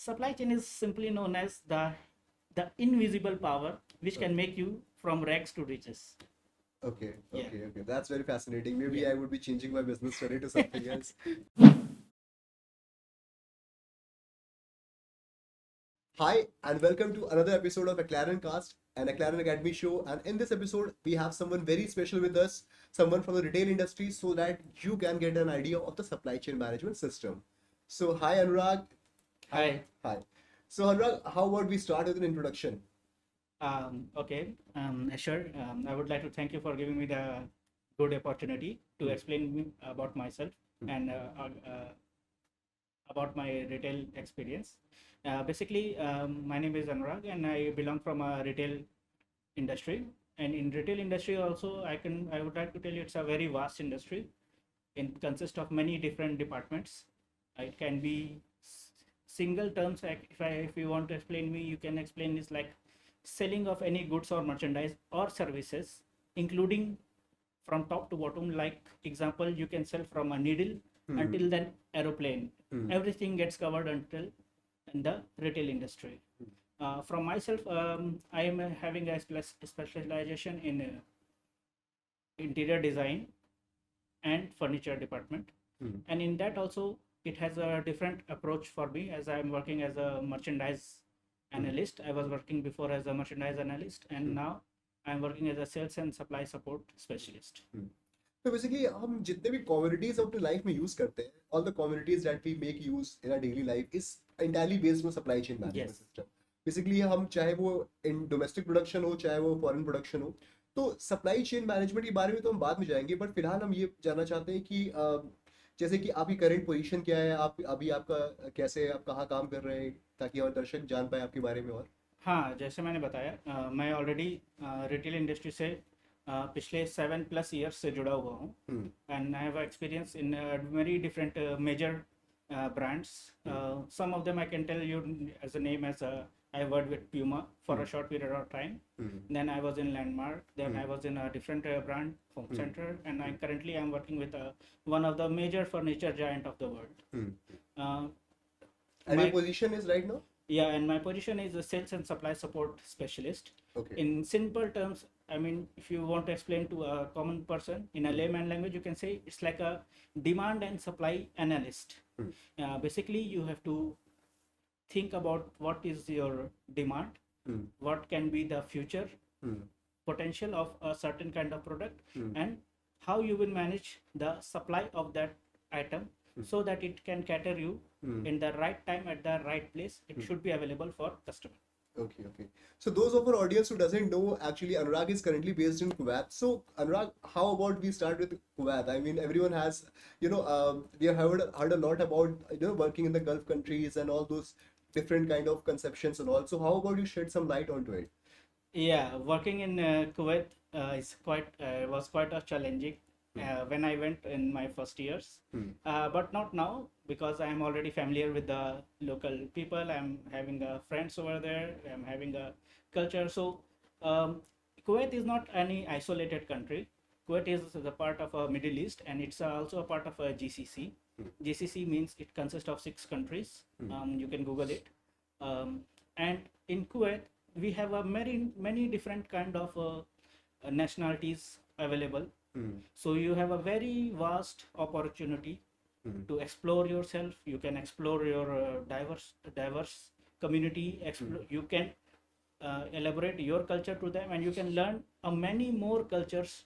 Supply chain is simply known as the invisible power which can make you from rags to riches. Okay, Yeah. okay. That's very fascinating. Maybe Yeah. I would be changing my business study to something else. Hi, and welcome to another episode of McLaren Cast, an McLaren Academy show. And in this episode, we have someone very special with us, someone from the retail industry, so that you can get an idea of the supply chain management system. So, hi, Anurag. Hi. Hi. So, Anurag, how about we start with an introduction? Okay, sure. I would like to thank you for giving me the good opportunity to explain about myself and about my retail experience. Basically, my name is Anurag, and I belong from a retail industry. And in retail industry, also, I would like to tell you it's a very vast industry. It consists of many different departments. It can be single terms. Like if you want to explain me, you can explain this like selling of any goods or merchandise or services, including from top to bottom. Like example, you can sell from a needle until then aeroplane. Everything gets covered until in the retail industry. From myself, I am having a specialization in interior design and furniture department. And in that also, it has a different approach for me as I'm working as a merchandise analyst. I was working before as a merchandise analyst, and now I'm working as a sales and supply support specialist. तो basically हम जितने भी communities अपनी life में use करते हैं all the communities that we make use in our daily life is entirely based on supply chain management Yes. System basically हम चाहे वो इन डोमेस्टिक प्रोडक्शन हो चाहे वो फॉरेन प्रोडक्शन हो तो सप्लाई चेन मैनेजमेंट के बारे में तो हम बाद में जाएंगे बट फिलहाल हम ये जानना चाहते हैं कि जैसे कि आपकी करंट पोजीशन क्या है आप अभी आपका कैसे आप कहाँ काम कर रहे हैं ताकि हमारे दर्शक जान पाए आपके बारे में और हाँ, जैसे मैंने बताया, मैं ऑलरेडी रिटेल इंडस्ट्री से पिछले 7+ years से जुड़ा हुआ हूँ. And I have experience in very different major brands. Some of them I can tell you as a name as I worked with Puma for a short period of time. Then I was in Landmark. Then I was in a different brand, Home Center, and I currently am working with one of the major furniture giant of the world. and your position is right now Yeah, and my position is a sales and supply support specialist. okay In simple terms, I mean, if you want to explain to a common person in a layman language, you can say it's like a demand and supply analyst. Basically, you have to think about what is your demand, what can be the future potential of a certain kind of product, and how you will manage the supply of that item so that it can cater you in the right time at the right place. It should be available for customer. Okay. So those of our audience who doesn't know, actually Anurag is currently based in Kuwait. So Anurag, how about we start with Kuwait? I mean, everyone has, we have heard a lot about, working in the Gulf countries and all those different kind of conceptions and all. So how about you shed some light onto it? Yeah, working in Kuwait was quite a challenging when I went in my first years, but not now because I am already familiar with the local people. I'm having friends over there. I'm having a culture. So Kuwait is not any isolated country. Kuwait is the part of a Middle East, and it's also a part of a GCC. GCC means it consists of 6 countries. You can Google it. And in Kuwait, we have a many different kind of nationalities available. So you have a very vast opportunity to explore yourself. You can explore your diverse community. You can elaborate your culture to them, and you can learn many more cultures.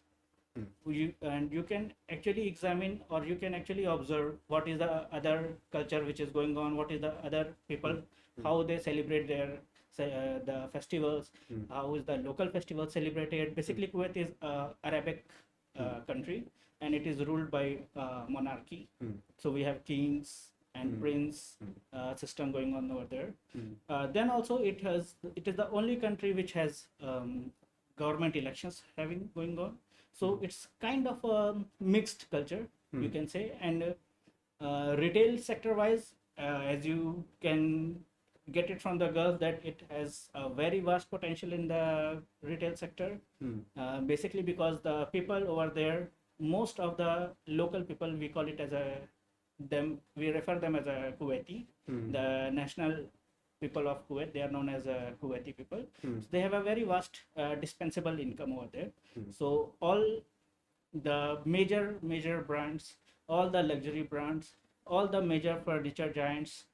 You can actually examine, or you can actually observe what is the other culture which is going on, what is the other people, how they celebrate their the festivals, how is the local festival celebrated. Basically, Kuwait is Arabic country, and it is ruled by monarchy. So we have kings and prince system going on over there. Then also it is the only country which has government elections having going on. So it's kind of a mixed culture, you can say. And retail sector wise, as you can get it from the Gulf, that it has a very vast potential in the retail sector. Basically because the people over there, most of the local people, we call it as we refer them as a Kuwaiti. The national people of Kuwait. They are known as Kuwaiti people. So they have a very vast dispensable income over there. So all the major brands, all the luxury brands, all the major furniture giants,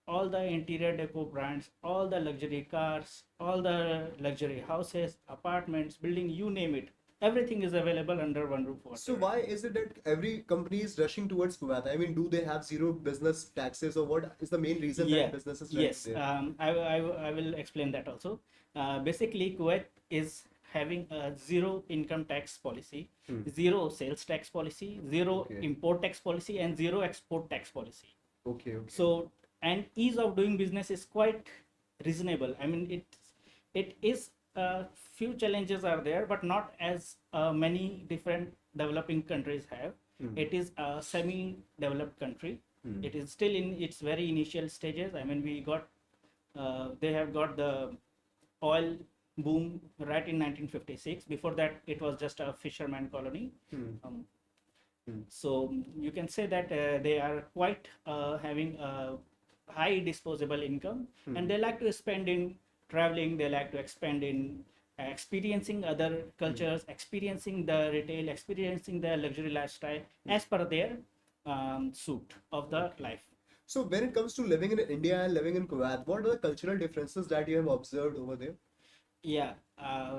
all the interior decor brands, all the luxury cars, all the luxury houses, apartments, building, you name it, everything is available under one roof over So there. why is it that every company is rushing towards Kuwait? I mean, do they have zero business taxes, or what is the main reason Yeah, that businesses run yes, there? I will explain that also. Basically, Kuwait is having a zero income tax policy, zero sales tax policy, zero Okay. import tax policy, and zero export tax policy. Okay, okay. So, and ease of doing business is quite reasonable. I mean, it is few challenges are there, but not as many different developing countries have. It is a semi-developed country. It is still in its very initial stages. I mean, they have got the oil boom right in 1956. Before that, it was just a fisherman colony. So you can say that they are quite having a high disposable income, and they like to spend in traveling. They like to expand in experiencing other cultures, experiencing the retail, experiencing the luxury lifestyle as per their suit of the life. So when it comes to living in India and living in Kuwait, what are the cultural differences that you have observed over there? Yeah,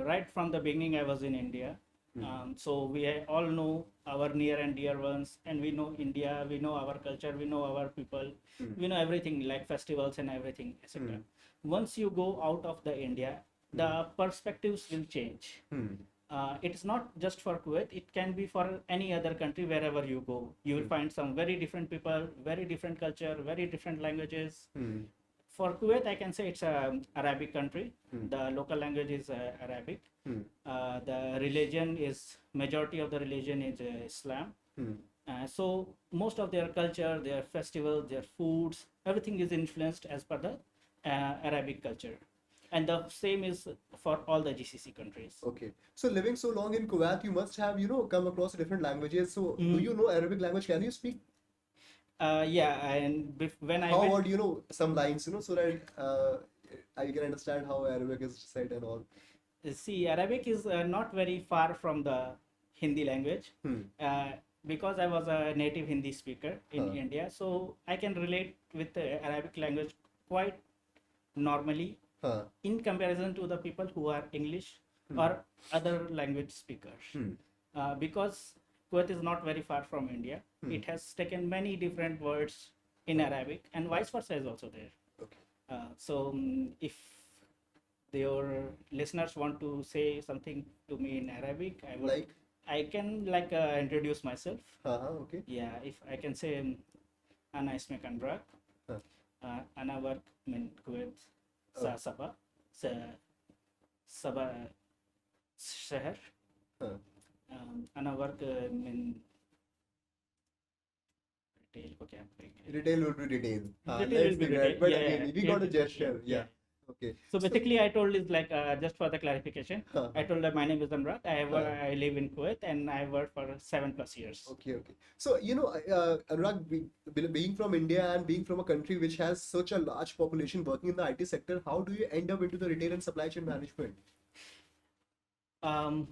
right from the beginning, I was in India. So we all know our near and dear ones, and we know India, we know our culture, we know our people, we know everything like festivals and everything, etc. Once you go out of the India, the perspectives will change. It is not just for Kuwait, it can be for any other country. Wherever you go, you will find some very different people, very different culture, very different languages. For Kuwait, I can say it's a Arabic country. The local language is Arabic. The religion is, majority of the religion is Islam. So most of their culture, their festivals, their foods, everything is influenced as per the Arabic culture. And the same is for all the GCC countries. Okay. So living so long in Kuwait, you must have, come across different languages. So do you know Arabic language? Can you speak? Yeah, and when I How went, about, some lines, so that I can understand how Arabic is said and all. see, Arabic is not very far from the Hindi language. Because I was a native Hindi speaker in India, so I can relate with the Arabic language quite normally in comparison to the people who are English or other language speakers. Because Kuwait is not very far from India, it has taken many different words in Arabic, and vice versa is also there. Okay. So if your listeners want to say something to me in Arabic, I can introduce myself. Okay. Yeah, if I can say Ana isme Anurag, Ana work in Kuwait, Sabah, Sabah शहर, Ana work in retail को क्या बोलेंगे? Retail will be retail. Retail Let's will be think that. retail. But Yeah, again, yeah, we yeah, got a yeah, gesture. yeah. Yeah. Okay. So basically, I told is just for the clarification, I told that my name is Anurag. I live in Kuwait and I worked for 7+ years. Okay, okay. So, Anurag, being from India and being from a country which has such a large population working in the IT sector, how do you end up into the retail and supply chain management? I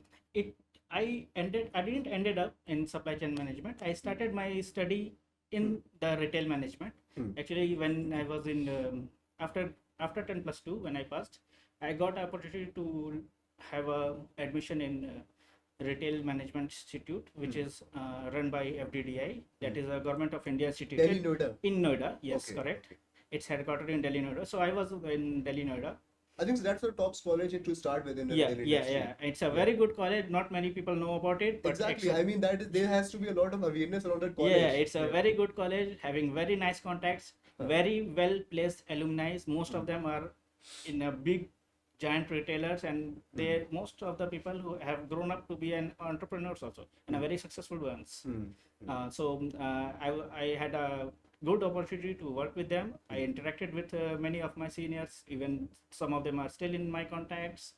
didn't ended up in supply chain management. I started my study in the retail management. Actually, when I was in after 10+2, when I passed, I got opportunity to have a admission in Retail Management Institute, which is run by FDDI. That is a Government of India institute. Delhi, Noida. In Noida, yes, Okay. correct. It's headquartered in Delhi, Noida. So I was in Delhi, Noida. I think that's the top college to start with in the Yeah, retail yeah, industry. yeah. It's a very good college. Not many people know about it. But Exactly. I mean, there has to be a lot of awareness around that college. yeah, it's a very good college, having very nice contacts, very well placed alumni. Most of them are in a big giant retailers, and most of the people who have grown up to be an entrepreneurs also, and are very successful ones. I had a good opportunity to work with them. I interacted with many of my seniors, even some of them are still in my contacts.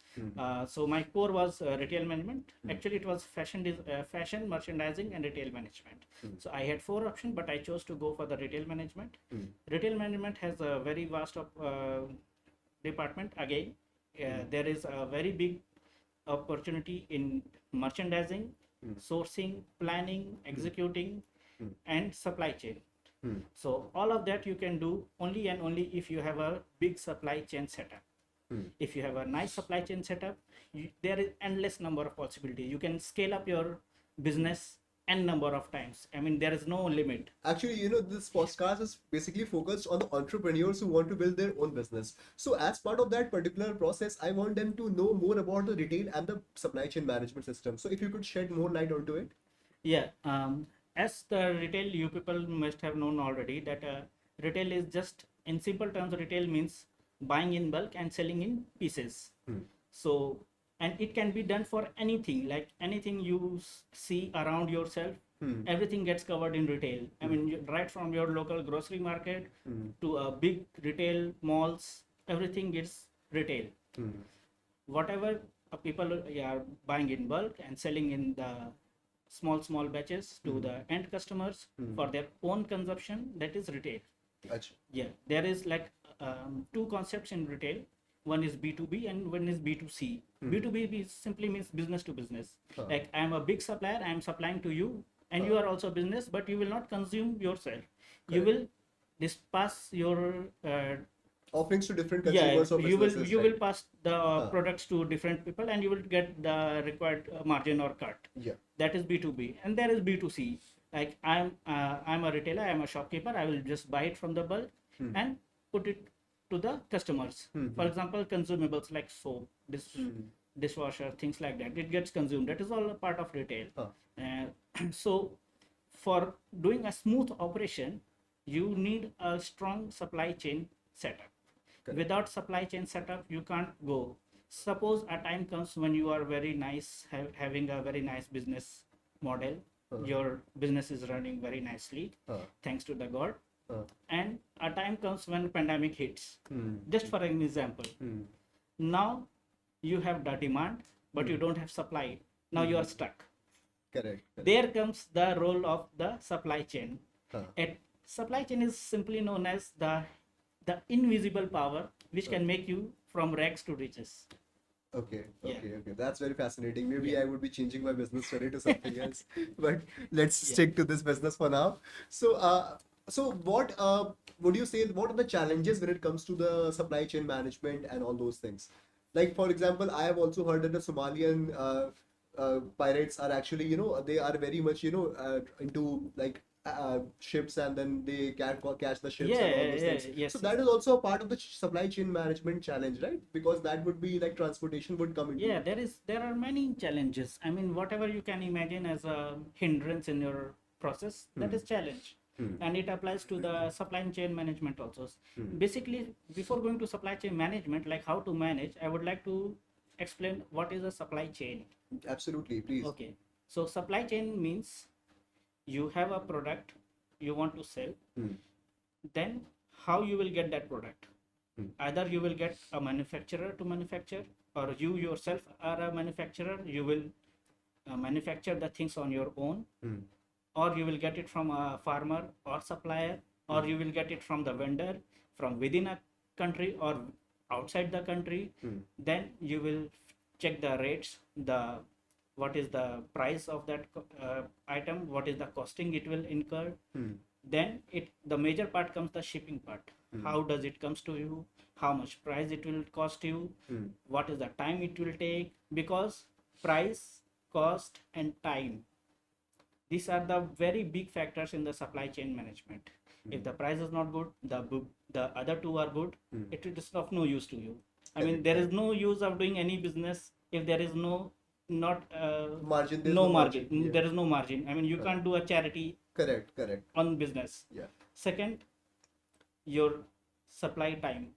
So my core was retail management. Actually, it was fashion, merchandising, and retail management. So I had 4 options, but I chose to go for the retail management. Retail management has a very vast department, again, there is a very big opportunity in merchandising, sourcing, planning, executing, and supply chain. So all of that you can do only and only if you have a big supply chain setup. If you have a nice supply chain setup, there is endless number of possibilities. You can scale up your business n number of times. I mean, there is no limit. Actually, this podcast is basically focused on the entrepreneurs who want to build their own business. So, as part of that particular process, I want them to know more about the retail and the supply chain management system. So, if you could shed more light onto it. Yeah. As the retail, you people must have known already that retail is just, in simple terms, retail means buying in bulk and selling in pieces. So, and it can be done for anything, like anything you see around yourself. Everything gets covered in retail. I mean, right from your local grocery market to a big retail malls, everything is retail. Whatever people are buying in bulk and selling in the small batches to the end customers for their own consumption, that is retail. Achha. Yeah, there is like two concepts in retail. One is B2B and one is B2C. B2B simply means business to business. Like, I am a big supplier, I am supplying to you, and you are also business, but you will not consume yourself. You will disperse your Offerings to different consumers or businesses, you will right? pass the products to different people, and you will get the required margin or cut. Yeah. That is B2B. And there is B2C. Like, I'm a retailer, I'm a shopkeeper, I will just buy it from the bulk and put it to the customers. For example, consumables like soap, dishwasher, things like that, it gets consumed. That is all a part of retail. So for doing a smooth operation, you need a strong supply chain setup. Correct. Without supply chain setup, you can't go. Suppose a time comes when you are very nice, having a very nice business model. Your business is running very nicely, thanks to the God. And a time comes when pandemic hits. Just for an example, now you have the demand, but you don't have supply. Now you are stuck. Correct. There comes the role of the supply chain. Supply chain is simply known as the invisible power which can make you from rags to riches. Okay. Yeah. That's very fascinating. Maybe I would be changing my business story to something else, but let's stick to this business for now. So what would you say? What are the challenges when it comes to the supply chain management and all those things? Like, for example, I have also heard that the Somalian pirates are actually, they are very much, into like ships, and then they catch the ships and all those things. Yes. So that is also a part of the supply chain management challenge, right? Because that would be like transportation would come into. Yeah, there are many challenges. I mean, whatever you can imagine as a hindrance in your process, that is challenge. And it applies to the supply chain management also. Basically, before going to supply chain management, like how to manage, I would like to explain what is a supply chain. Absolutely, please. Okay, so supply chain means you have a product you want to sell, then how you will get that product. Either you will get a manufacturer to manufacture, or you yourself are a manufacturer, you will manufacture the things on your own, or you will get it from a farmer or supplier, or you will get it from the vendor from within a country or outside the country. Then you will check the rates, what is the price of that item, what is the costing it will incur. Then the major part comes the shipping part. How does it comes to you, how much price it will cost you, what is the time it will take, because price, cost and time, these are the very big factors in the supply chain management. If the price is not good, the other two are good, it is of no use to you. I mean, there is no use of doing any business if there is margin. No margin. Yeah. There is no margin. I mean, you can't do a charity. Correct. On business. Yeah. Second, your supply time.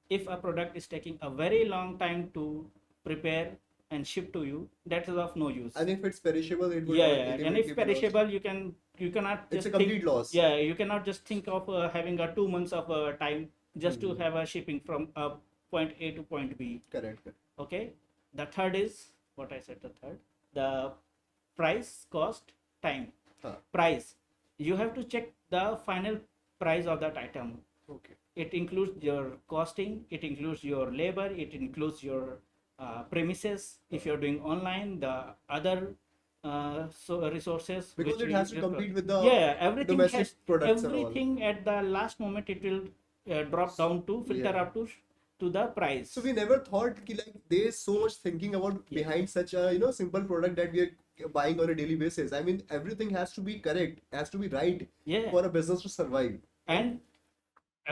If a product is taking a very long time to prepare and ship to you, that is of no use. And if it's perishable, it will. And if perishable, you cannot. It's a complete loss. Yeah, you cannot just think of having a 2 months of time just to have a shipping from point A to point B. Correct. Okay. The third is what I said. The price, cost, time. Price. You have to check the final price of that item. Okay. it includes your costing, it includes your labor, it includes your premises if you're doing online, the other so resources Because which it has to compete with the yeah, everything domestic has, products and all. everything at the last moment it will drop down to filter Yeah. up to the price. So we never thought ki, like there's so much thinking about Yeah. behind such a simple product that we are buying on a daily basis. I mean, everything has to be correct, has to be right Yeah. for a business to survive. And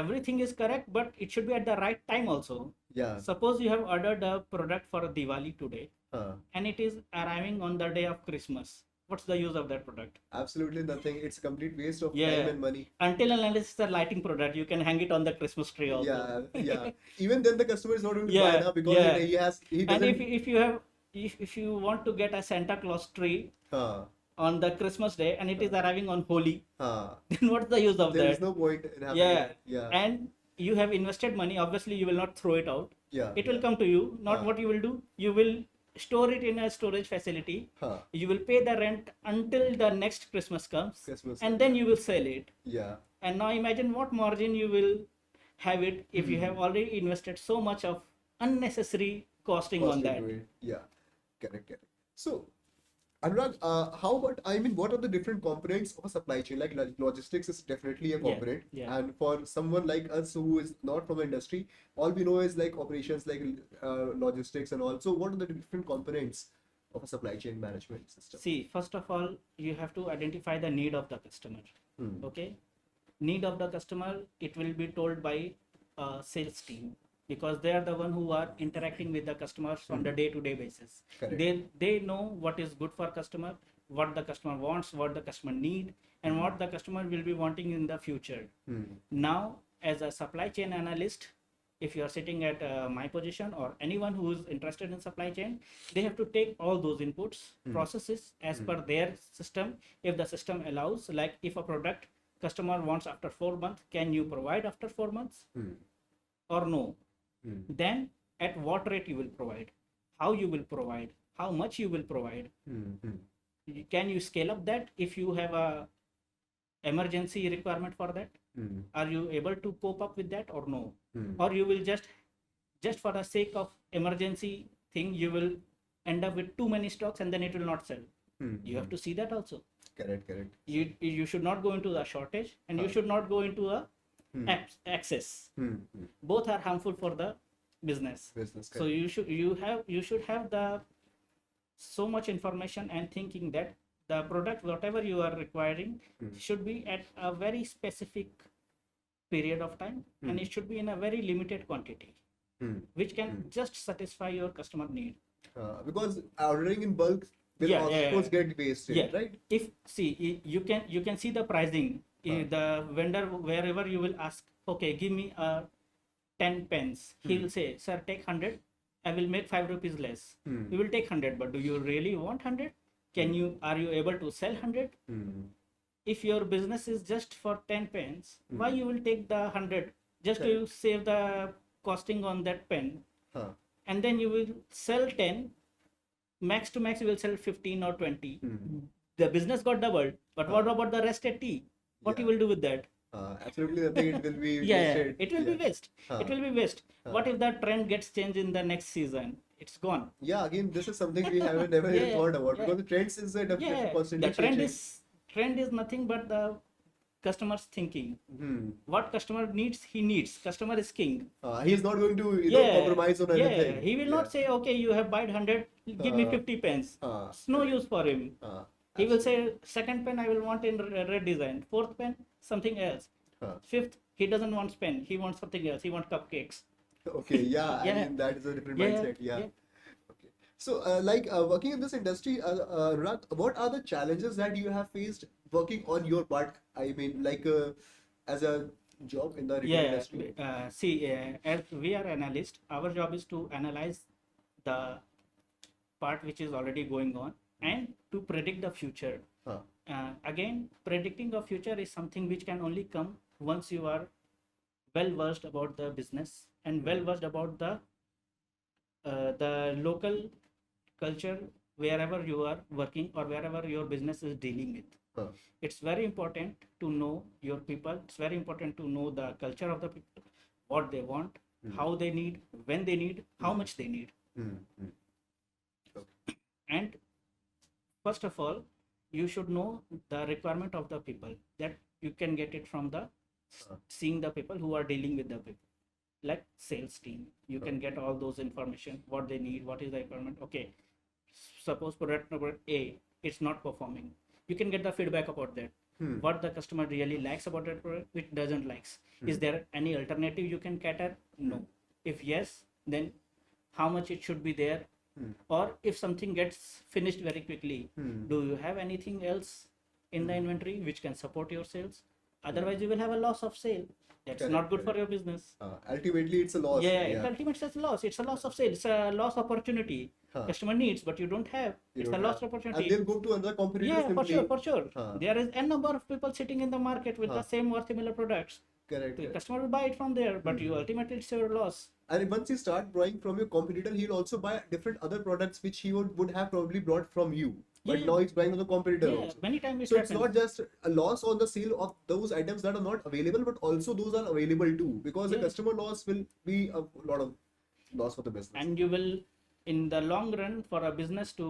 everything is correct, but it should be at the right time also. Yeah. Suppose you have ordered a product for Diwali today Huh. and it is arriving on the day of Christmas. What's the use of that product? Absolutely nothing. It's a complete waste of Yeah. time and money. Until and unless it's a lighting product, you can hang it on the Christmas tree also. Yeah, yeah. Even then, the customer is not going to Yeah, buy now because yeah. he And doesn't. if you have, if you want to get a Santa Claus tree Huh. on the Christmas day and it is arriving on Holi, Huh. then what's the use of There that? is no point in having Yeah. it. Yeah. And you have invested money, obviously you will not throw it out. Yeah. It will come to you. Not what you will do. You will store it in a storage facility. Huh. You will pay the rent until the next Christmas comes, Christmas. and then you will sell it. Yeah. And now imagine what margin you will have it if you have already invested so much of unnecessary costing on Cost that. into it. Yeah. Correct. So, Anurag, how about, I mean, what are the different components of a supply chain? Like logistics is definitely a component. yeah. And for someone like us who is not from the industry, all we know is like operations, like logistics and all. So what are the different components of a supply chain management system? See, first of all, you have to identify the need of the customer. Okay, need of the customer, it will be told by a sales team, because they are the one who are interacting with the customers on the day-to-day basis. Correct. They know what is good for customer, what the customer wants, what the customer need, and what the customer will be wanting in the future. Now, as a supply chain analyst, if you are sitting at my position, or anyone who is interested in supply chain, they have to take all those inputs, processes as per their system. If the system allows, like if a product customer wants after 4 months, can you provide after 4 months or no? Then at what rate you will provide, how you will provide, how much you will provide. Can you scale up that if you have a emergency requirement for that? Are you able to cope up with that or no? Or you will just for the sake of emergency thing, you will end up with too many stocks and then it will not sell. You have to see that also. Correct. You should not go into a shortage, and you should not go into a excess. Both are harmful for the business. So you should have the so much information and thinking that the product, whatever you are requiring, should be at a very specific period of time, and it should be in a very limited quantity, which can just satisfy your customer need. Because ordering in bulk will of course get wasted, right? If you can see the pricing. The vendor, wherever you will ask, okay, give me 10 pens, he will say, sir, take 100, I will make 5 rupees less. You will take 100, but do you really want 100? Are you able to sell 100? If your business is just for 10 pens, why you will take the 100 just to save the costing on that pen? And then you will sell 10, max to max you will sell 15 or 20. The business got doubled, but what about the rest 80? What you will do with that? Absolutely nothing. It will be wasted. It will be waste. It will be waste. What if the trend gets changed in the next season? It's gone. Yeah, again, this is something we haven't never thought about, because the trends is definitely constantly the trend changing. trend is nothing but the customer's thinking. What customer needs, he needs. Customer is king. He is not going to compromise on anything. He will not say, okay, you have bought 100, give me 50 pens. It's no use for him. He will say, second pen I will want in red design. Fourth pen, something else. Fifth, he doesn't want pen. He wants something else. He wants cupcakes. Okay, I mean, that is a different mindset. Okay. So, working in this industry, Anurag, what are the challenges that you have faced working on your part? I mean, as a job in the retail industry. As we are analysts, our job is to analyze the part which is already going on and to predict the future. Again, predicting the future is something which can only come once you are well versed about the business and well versed about the local culture wherever you are working or wherever your business is dealing with. It's very important to know your people. It's very important to know the culture of the what they want, how they need, when they need, how much they need. And first of all, you should know the requirement of the people. That you can get it from the seeing the people who are dealing with the people, like sales team. You can get all those information, what they need, what is the requirement. Okay, suppose product number A, it's not performing. You can get the feedback about that. What the customer really likes about that product, which doesn't likes. Is there any alternative you can cater? No. If yes, then how much it should be there? Or if something gets finished very quickly, do you have anything else in the inventory which can support your sales? Otherwise, you will have a loss of sale. That's Correct, not good for correct. your business. Ultimately, it's a loss. Yeah, ultimately it's a loss. It's a loss of sale. It's a loss opportunity. Customer needs, but you don't have. You It's don't a lost have. opportunity. And they'll go to another competitor Yeah, for simply. sure, for sure. Huh. There is n number of people sitting in the market with the same or similar products. Correct, The correct. customer will buy it from there, but you ultimately it's your loss. And once you start buying from your competitor, he'll also buy different other products which he would have probably brought from you. But Yeah. now he's buying from the competitor Yeah, also. many times it So it's happens. not just a loss on the sale of those items that are not available, but also those are available too. Because the Yeah. customer loss will be a lot of loss for the business. And you will, in the long run, for a business to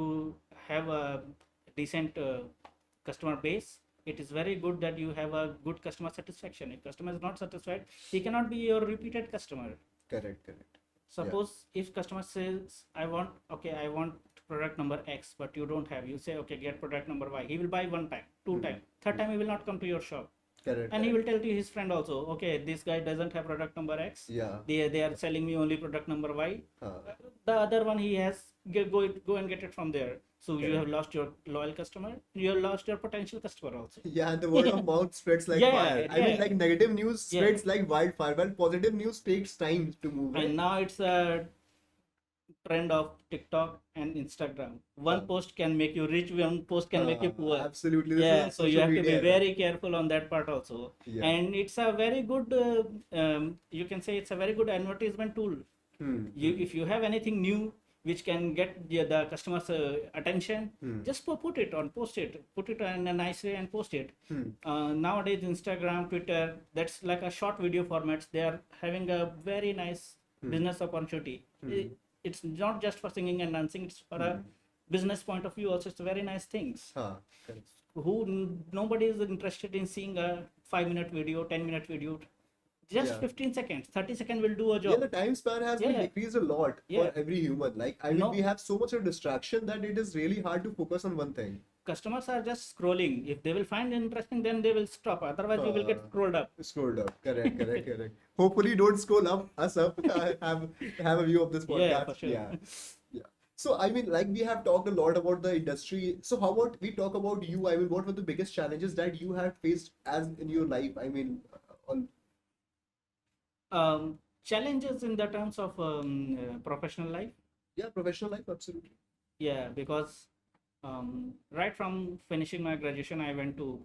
have a decent customer base, it is very good that you have a good customer satisfaction. If customer is not satisfied, he cannot be your repeated customer. Correct, correct. Suppose if customer says, I want product number X, but you don't have, you say, okay, get product number Y. He will buy one time, two time, third time he will not come to your shop. Correct. And he will tell to his friend also, okay, this guy doesn't have product number X. Yeah. They are selling me only product number Y. Huh. The other one he has, go and get it from there. So you Correct. have lost your loyal customer, you have lost your potential customer also. Yeah, and the word of mouth spreads like Yeah, fire. I mean, yeah. like negative news Yeah. spreads like wildfire, while positive news takes time to move. Right? And now it's a trend of TikTok and Instagram. One post can make you rich, one post can make you poor. Absolutely. This Yeah, is so you social have to be media. very careful on that part also. Yeah. And it's a very good, you can say it's a very good advertisement tool. If you have anything new which can get the customer's attention, just put it on, post it, put it in a nice way and post it. Nowadays, Instagram, Twitter, that's like a short video formats. They are having a very nice business opportunity. It's not just for singing and dancing, it's for a business point of view also. It's very nice things. Correct. Nobody is interested in seeing a 5-minute video, 10-minute video. Just Yeah. 15 seconds, 30 seconds will do a Yeah, job. the time span has been Yeah. decreased a lot Yeah. for every human. Like, I mean, No. we have so much of distraction that it is really hard to focus on one thing. Customers are just scrolling. If they will find interesting, then they will stop. Otherwise, you will get scrolled up. Scrolled up. Correct, correct, correct. Hopefully, don't scroll us up. have a view of this podcast. Yeah, for sure. Yeah. So, I mean, like we have talked a lot about the industry. So, how about we talk about you? I mean, what were the biggest challenges that you have faced as in your life? I mean, on Challenges in the terms of professional life. professional life, absolutely. Yeah, because right from finishing my graduation, I went to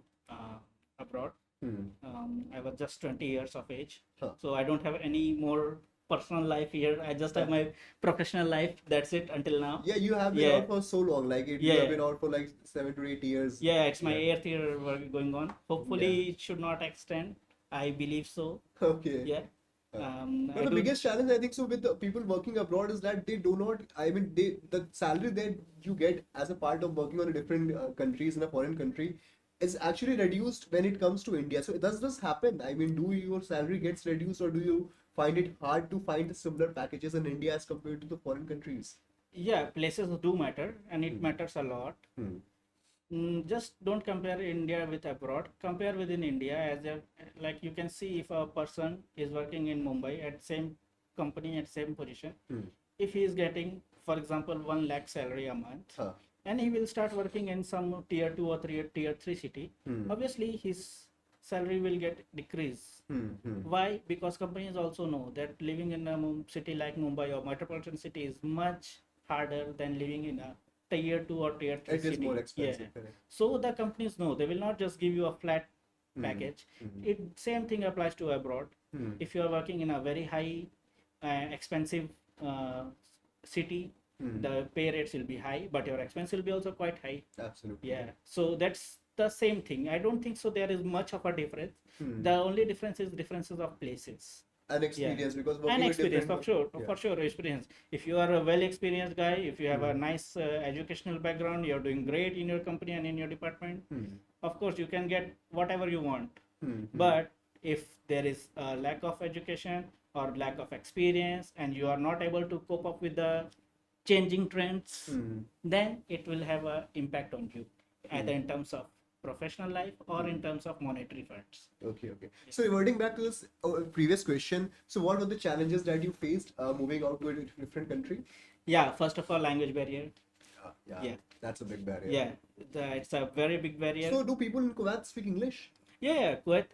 abroad. I was just 20 years of age, so I don't have any more personal life here. I just have my professional life. That's it until now. Yeah, you have been Yeah. out for so long. Like, you Yeah. have been out for like 7 to 8 years. Yeah, it's my Yeah. 8th year going on. Hopefully, it should not extend. I believe so. Okay. Yeah. But I the do- biggest challenge I think so with the people working abroad is that they do not. I mean, the salary that you get as a part of working on a different countries in a foreign country is actually reduced when it comes to India. So does this happen? I mean, do your salary gets reduced, or do you find it hard to find similar packages in India as compared to the foreign countries? Yeah, places do matter, and it matters a lot. Just don't compare India with abroad. Compare within India, as a, like you can see if a person is working in Mumbai at same company at same position, if he is getting, for example, 1 lakh salary a month, and he will start working in some tier 2 or tier 3 city, obviously his salary will get decrease. Why? Because companies also know that living in a city like Mumbai or metropolitan city is much harder than living in a tier 2 or tier 3 It city. is more expensive. Yeah. Correct. So the companies know they will not just give you a flat package. It same thing applies to abroad. If you are working in a very high expensive city, the pay rates will be high, but your expense will be also quite high. Absolutely. Yeah, so that's the same thing. I don't think so there is much of a difference. The only difference is differences of places. an experience because An working with experience different. for sure experience. If you are a well experienced guy, if you have a Hmm. nice educational background, you're doing great in your company and in your department, Hmm. of course you can get whatever you want. Hmm. But if there is a lack of education or lack of experience and you are not able to cope up with the changing trends, Hmm. then it will have an impact on you, either in terms of professional life or in terms of monetary funds. Okay, okay. So reverting back to this previous question, so what were the challenges that you faced moving out to a different country? Yeah, first of all, language barrier. Yeah. That's a big barrier. Yeah, it's a very big barrier. So do people in Kuwait speak English? Yeah, Kuwait.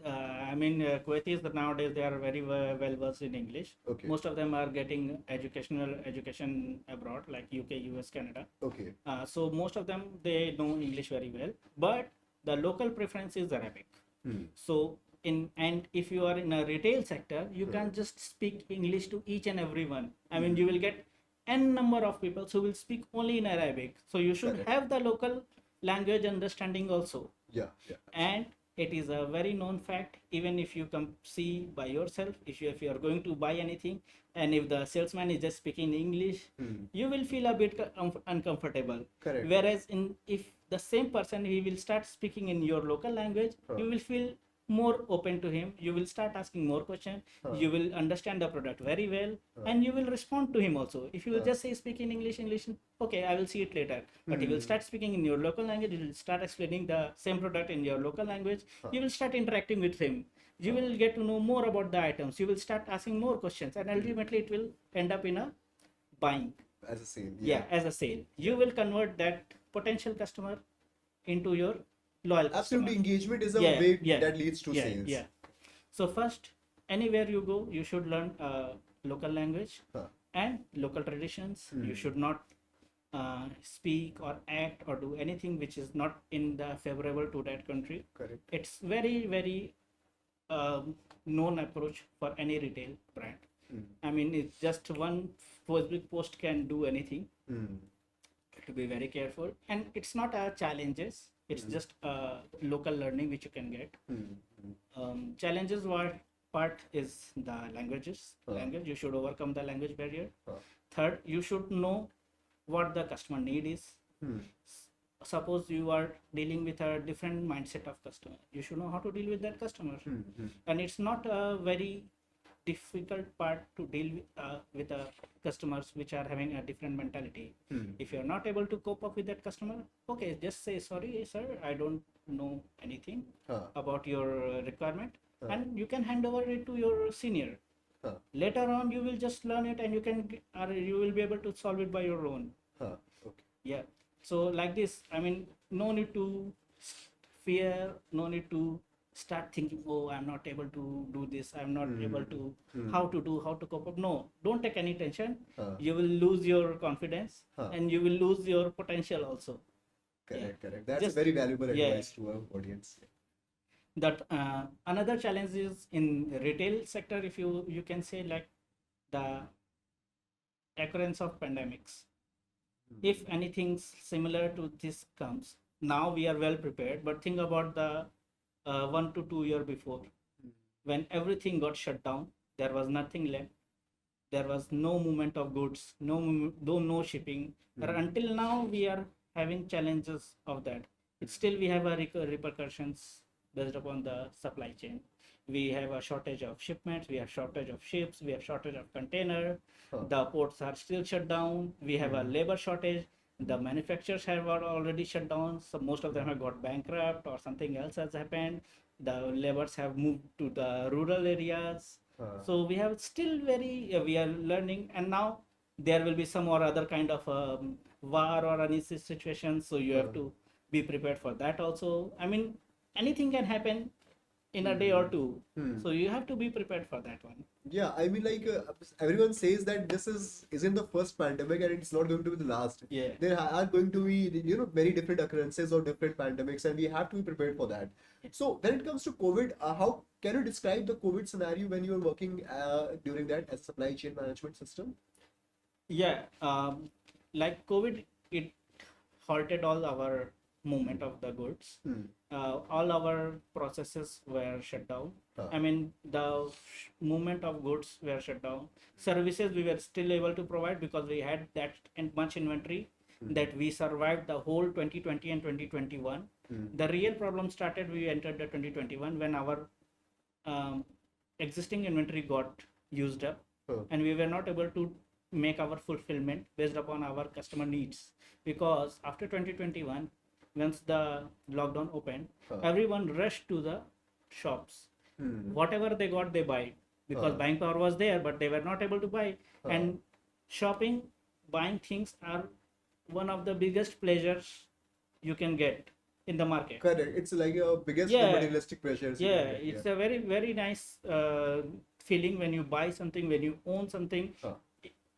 Kuwaitis that nowadays they are very well versed in English. Okay. Most of them are getting education abroad, like UK, US, Canada. Okay. So most of them they know English very well, but the local preference is Arabic. Hmm. So if you are in a retail sector, you can't just speak English to each and everyone. I mean, you will get n number of people who will speak only in Arabic. So you should Correct. have the local language understanding also. Yeah, yeah. And it is a very known fact, even if you come see by yourself, if you are going to buy anything and if the salesman is just speaking English, you will feel a bit uncomfortable. Correct. Whereas if the same person he will start speaking in your local language, you will feel more open to him, you will start asking more questions, you will understand the product very well, and you will respond to him also. If you will just say speak in English, okay, I will see it later, but you will start speaking in your local language, you will start explaining the same product in your local language, you will start interacting with him, you will get to know more about the items, you will start asking more questions, and ultimately it will end up in a buying. As a sale. Yeah, as a sale. You will convert that potential customer into your loyal customer. Absolutely, engagement is a Yeah, way yeah, that leads to yeah, sales. yeah. So first, anywhere you go, you should learn local language and local traditions. You should not speak or act or do anything which is not in the favorable to that country. Correct. It's very, very known approach for any retail brand. I mean, it's just one Facebook post can do anything. To be very careful, and it's not a challenges, it's just a local learning which you can get. Challenges part is the language. You should overcome the language barrier. Third, you should know what the customer need is. Suppose you are dealing with a different mindset of customer, you should know how to deal with that customer. And it's not a very difficult part to deal with customers which are having a different mentality. If you're not able to cope up with that customer, okay, just say sorry sir, I don't know anything about your requirement, and you can hand over it to your senior. Later on you will just learn it, and you will be able to solve it by your own. Okay. Yeah, so like this, I mean, no need to fear, no need to start thinking, oh, I'm not able to do this, I'm not able to how to cope up. No, don't take any tension. You will lose your confidence, and you will lose your potential also. Correct, correct. That's Just- a very valuable yeah. advice to our audience. That another challenge is in the retail sector, if you can say, like the occurrence of pandemics. If anything similar to this comes, now we are well prepared, but think about the 1 to 2 year before, when everything got shut down, there was nothing left, there was no movement of goods, no shipping. Until now we are having challenges of that. Still we have a repercussions based upon the supply chain. We have a shortage of shipments, we have shortage of ships, we have shortage of container. The ports are still shut down, we have a labor shortage, the manufacturers have already shut down, so most of them have got bankrupt or something else has happened. The laborers have moved to the rural areas. So we have still we are learning, and now there will be some or other kind of war or any situation, so you have to be prepared for that also. I mean, anything can happen in a day or two, so you have to be prepared for that one. Yeah, I mean, like everyone says that this isn't the first pandemic and it's not going to be the last. Yeah. There are going to be many different occurrences or different pandemics, and we have to be prepared for that. So when it comes to COVID, how can you describe the COVID scenario when you were working during that as supply chain management system? Yeah, like COVID, it halted all our movement of the goods. Hmm. All our processes were shut down. Huh. I mean, the movement of goods were shut down. Services we were still able to provide because we had that much inventory that we survived the whole 2020 and 2021. The real problem started, we entered the 2021 when our existing inventory got used up, Huh. and we were not able to make our fulfillment based upon our customer needs, because after 2021, once the lockdown opened, Huh. everyone rushed to the shops. Hmm. Whatever they got, they buy, because buying power was there, but they were not able to buy. And shopping, buying things are one of the biggest pleasures you can get in the market. Correct. It's like your biggest Yeah. materialistic pressures. you Yeah, can get, it's a very, very nice feeling when you buy something, when you own something, Huh.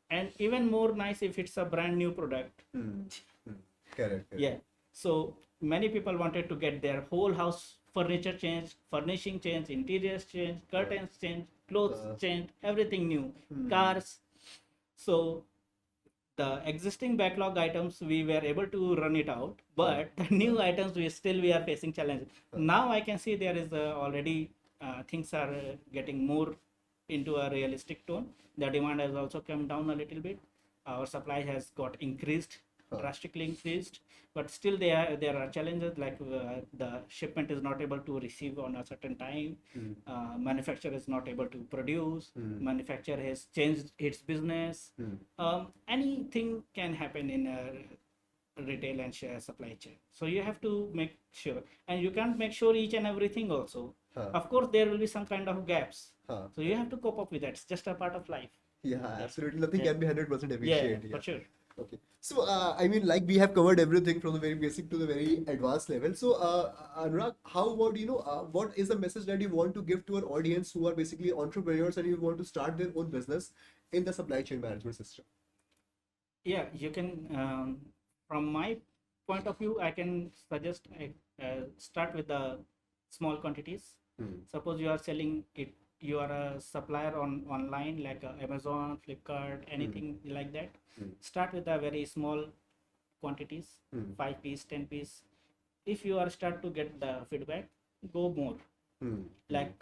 and even more nice if it's a brand new product. Hmm. Hmm. Correct. Yeah. So many people wanted to get their whole house furniture changed, furnishing changed, interiors changed, curtains changed, clothes changed, everything new, cars. So the existing backlog items we were able to run it out, but the new items we are facing challenges. Now I can see there is already things are getting more into a realistic tone. The demand has also come down a little bit. Our supply has got increased, drastically increased, but still there are challenges like the shipment is not able to receive on a certain time. Manufacturer is not able to produce. Manufacturer has changed its business. Anything can happen in a retail and share supply chain. So you have to make sure, and you can't make sure each and everything also. Of course, there will be some kind of gaps. So you have to cope up with that. It's just a part of life. Yeah, absolutely. Nothing Yeah. can be 100% Yeah, efficient. for sure. Okay. So, I mean, like we have covered everything from the very basic to the very advanced level. So, Anurag, how about, what is the message that you want to give to our audience who are basically entrepreneurs and you want to start their own business in the supply chain management system? Yeah, you can, from my point of view, I can suggest start with the small quantities. Suppose you are selling it, you are a supplier online like Amazon, Flipkart, anything like that. Start with the very small quantities, 5 piece, 10 piece. If you are start to get the feedback, go more. Like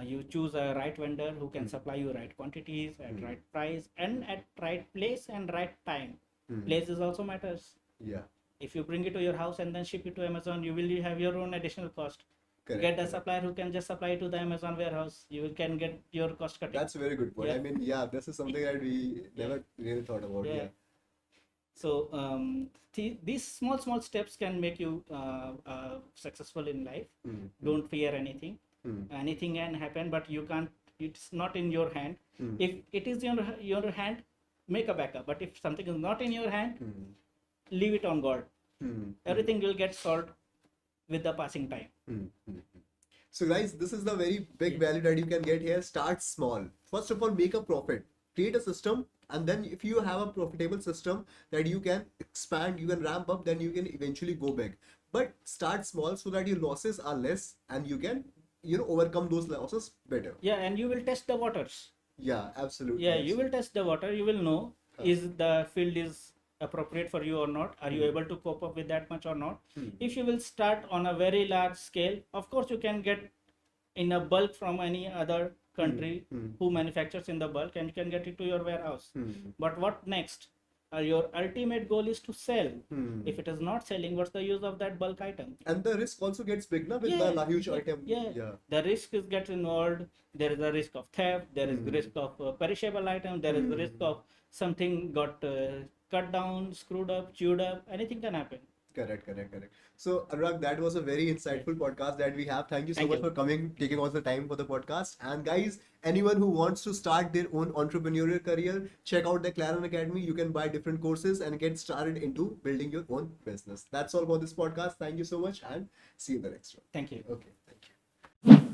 you choose a right vendor who can supply you right quantities at right price and at right place and right time. Place is also matters. Yeah. If you bring it to your house and then ship it to Amazon, you will have your own additional cost. Correct, Get a correct. supplier who can just supply to the Amazon warehouse. You can get your cost cutting. That's a very good point. Yeah. I mean, yeah, this is something that we never really thought about. Yeah. Yeah. So these small steps can make you successful in life. Don't fear anything. Anything can happen, but you can't. It's not in your hand. If it is in your hand, make a backup. But if something is not in your hand, leave it on God. Everything will get solved with the passing time. So guys, this is the very big value that you can get here. Start small. First of all, make a profit. Create a system, and then if you have a profitable system that you can expand, you can ramp up, then you can eventually go big. But start small so that your losses are less and you can, overcome those losses better. Yeah, and you will test the waters. Yeah, absolutely. Yeah, you will test the water. You will know is the field is appropriate for you or not. Are you able to cope up with that much or not? If you will start on a very large scale, of course you can get in a bulk from any other country who manufactures in the bulk, and you can get it to your warehouse. But what next? Your ultimate goal is to sell. If it is not selling, what's the use of that bulk item? And the risk also gets big now with Yeah, the huge yeah, item. yeah. The risk is gets involved. There is a risk of theft. There is risk of perishable item. There is the risk of something got cut down, screwed up, chewed up. Anything can happen. Correct. So, Anurag, that was a very insightful podcast that we have. Thank you so Thank much you. for coming, taking all the time for the podcast. And guys, anyone who wants to start their own entrepreneurial career, check out the Claron Academy. You can buy different courses and get started into building your own business. That's all for this podcast. Thank you so much and see you in the next one. Thank you. Okay, thank you.